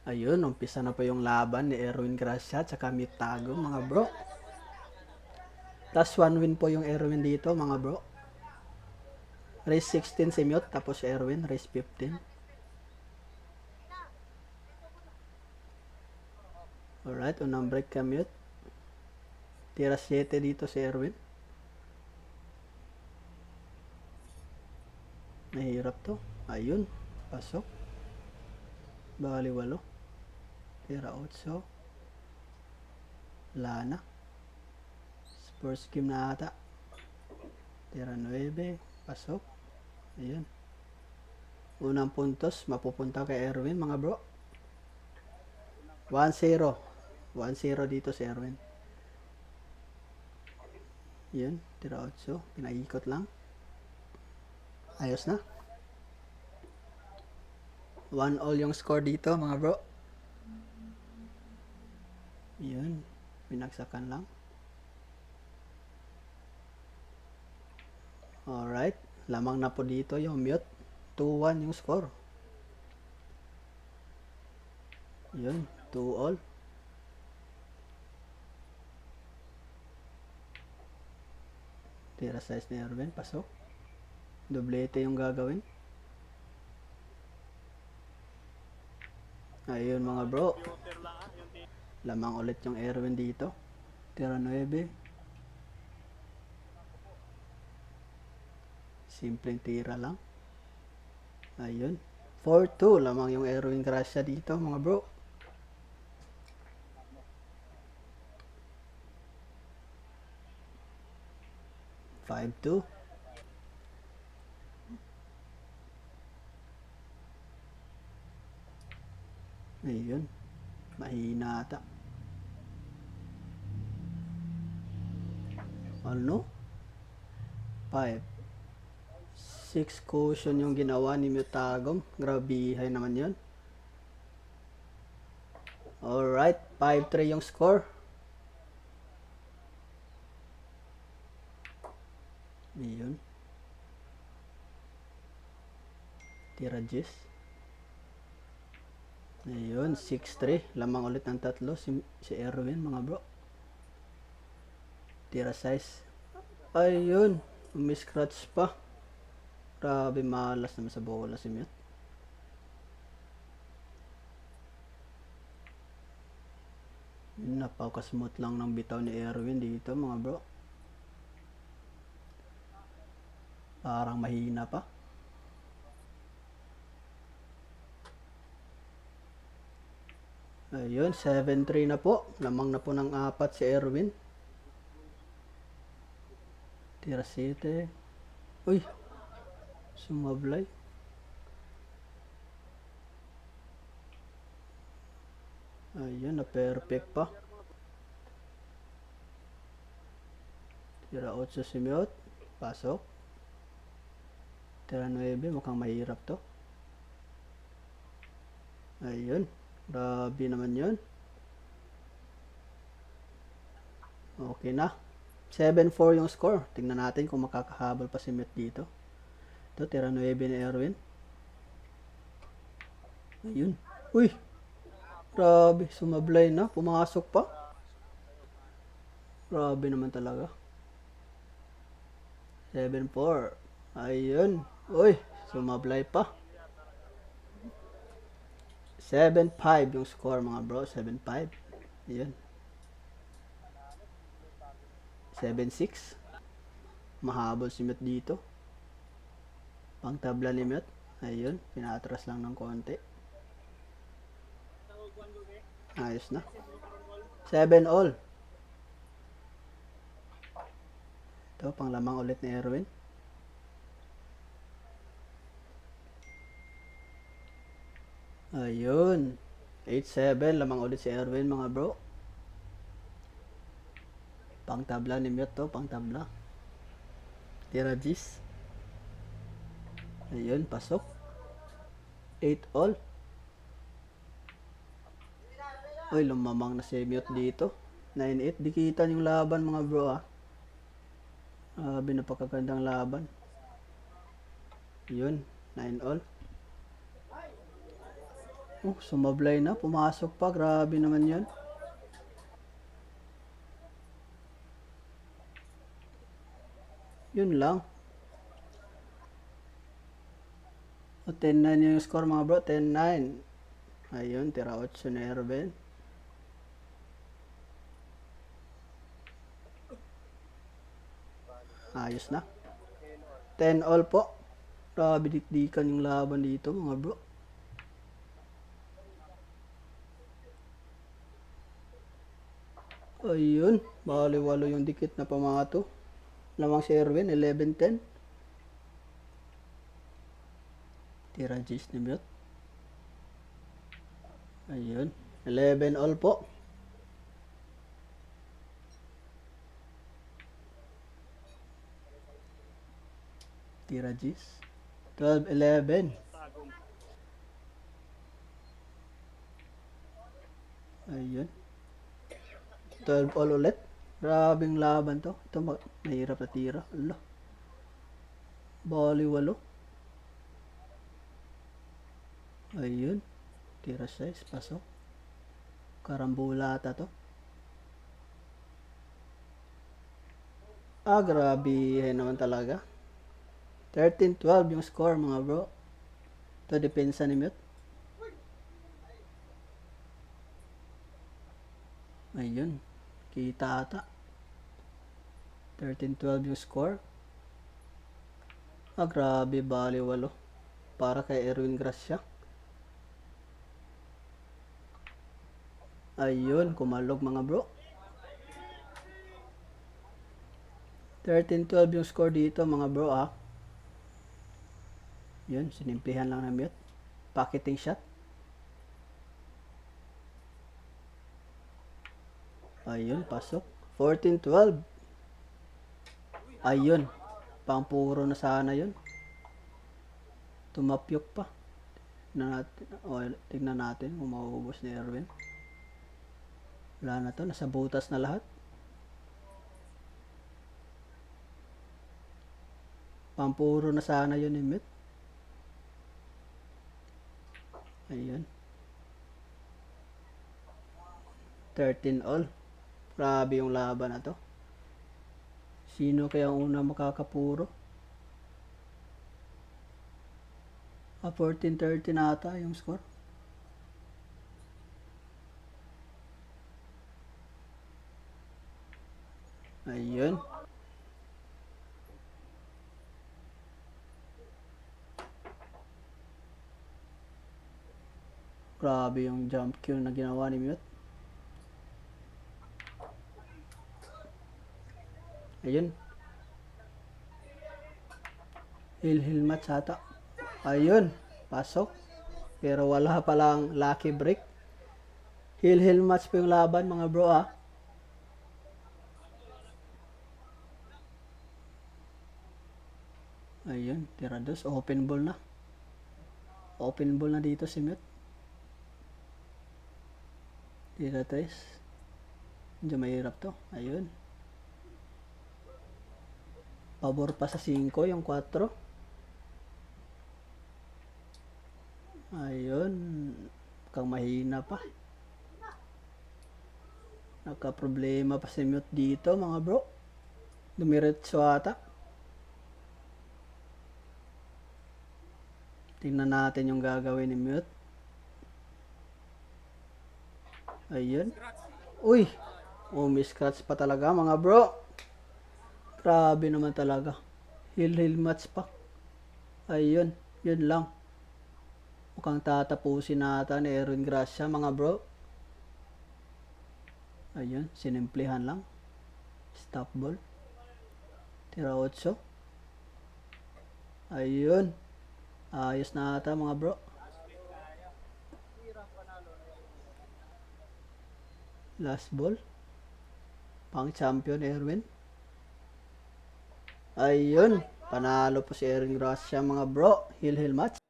Ayun, umpisa na po yung laban ni Erwin Gracia at saka Mute Tago, mga bro. Plus 1 win po yung Erwin dito, mga bro. Race 16 si Mute, tapos si Erwin, race 15. Alright, unang break ka Mute. Tira 7 dito si Erwin. Mahirap to. Ayun, pasok. Bali 8. Tira 8. Lana. First game na ata. Tira 9. Pasok. Ayun. Unang puntos, mapupunta kay Erwin, mga bro. 1-0. 1-0 dito si Erwin. Yun, tira 8. Pinaikot lang. Ayos na. 1-all yung score dito, mga bro. Yun, pinagsakan lang. Alright, lamang na po dito yung Mute. 2-1 yung score. Yun, 2-all. Tira size ni Erwin, pasok. Doblete yung gagawin. Ayun mga bro. Lamang ulit yung Erwin dito. Tira 9. Simpleng tira lang. Ayun. 4-2 lamang yung Erwin Gracia dito mga bro. Five two. Ayun. Mahina ata. Ano? 5. 6 cushion yung ginawa ni Mutagom. Grabihay naman yun. Alright. 5-3 yung score. Ayun. Tira Jis. Ayun. 6-3. Lamang ulit ng tatlo. Si Erwin mga bro. Tira size. Ayun. Umiscratch pa. Grabe malas naman sa bola si Mute. Napaka-smooth lang ng bitaw ni Erwin dito mga bro. Parang mahina pa. Ayun, 7-3 na po. Lamang na po ng 4 si Erwin. Tira 7. Uy, sumablay. Ayun, na perfect pa. Tira 8 si Mute. Pasok. Tira 9. Mukhang mahirap to. Ayun. Grabe naman yun. Okay na. 7-4 yung score. Tingnan natin kung makakahabol pa si Mute dito. Ito, tira 9 ni Erwin. Ayun. Uy! Grabe, sumablay na. Pumasok pa. Grabe naman talaga. 7-4. Ayun. Uy, sumablay pa. 7-5 yung score mga bro. 7-5. Ayun. 7-6. Mahabol si Mute dito. Pang tabla ni Mute. Ayun, pinatras lang ng konti. Ayos na. 7-all. Ito, pang lamang ulit ni Erwin. Ayun. 8-7. Lamang ulit si Erwin mga bro. Pang tabla ni Mute to. Pang tabla. Tira G's. Ayun, pasok. 8-all. Uy, lumamang na si Mute dito. 9-8. Dikitan yung laban mga bro ah. Napakagandang laban. Yun, 9-all. Sumablay na. Pumasok pa. Grabe naman yun. Yun lang. 10-9 yung score mga bro. 10-9. Ayun. Tira 8 na Erwin. Ayos na. 10-all po. Grabe dikdikan yung laban dito mga bro. Ayun. Bali-walo yung dikit na pamato. Lamang si Erwin. 11-10. Tira G's ni Mute. Ayun. 11-all po. Tira G's. 12-11. Ayun. 12-all ulit. Grabing laban to. Ito mahirap na tira. Allah. Bali-walo. Ayun. Tira 6. Pasok. Karambula ata to. Grabe naman talaga. 13-12 yung score mga bro. Ito depensa ni Mute. Ayun. Kita ata. 13-12 yung score. Grabe. Bali-walo. Para kay Erwin Gracia. Ayun. Kumalog mga bro. 13-12 yung score dito mga bro Yun. Sinimplihan lang na Mute. Pocketing shot. Ayun. Pasok. 14-12. Ayun. Pangpuro na sana yun. Tumapyok pa. Tignan natin kung mauubos ni Erwin. Wala na to. Nasa butas na lahat. Pampuro na sana yun ni Mute. Ayun. 13-all. Grabe yung laban na to. Sino kaya ang una makakapuro? 14-13 ata yung score. Ayun. Grabe yung jump cue na ginawa ni Mute. Ayun. Hill match ata. Ayun. Pasok. Pero wala palang lucky break. Hill match pa yung laban mga bro Ayun. Tira dos. Open ball na. Open ball na dito si Mute. Tira 3. Medyo mahirap to. Ayun. Pabor pa sa 5 yung 4. Ayun. Mukhang mahina pa. Nagka-problema pa si Mute dito mga bro. Dumiretso ata. Tingnan natin yung gagawin ni Mute. Ayun. Uy. Scratch pa talaga mga bro. Grabe naman talaga. Hill match pa. Ayun. Yun lang. Mukhang tatapusin nata ni Erwin Gracia mga bro. Ayun. Sinimplihan lang. Stop ball. Tira 8. Ayun. Ayos na ata mga bro. Last ball. Pang champion Erwin. Ayun. Panalo po si Erwin Gracia mga bro. Hill match.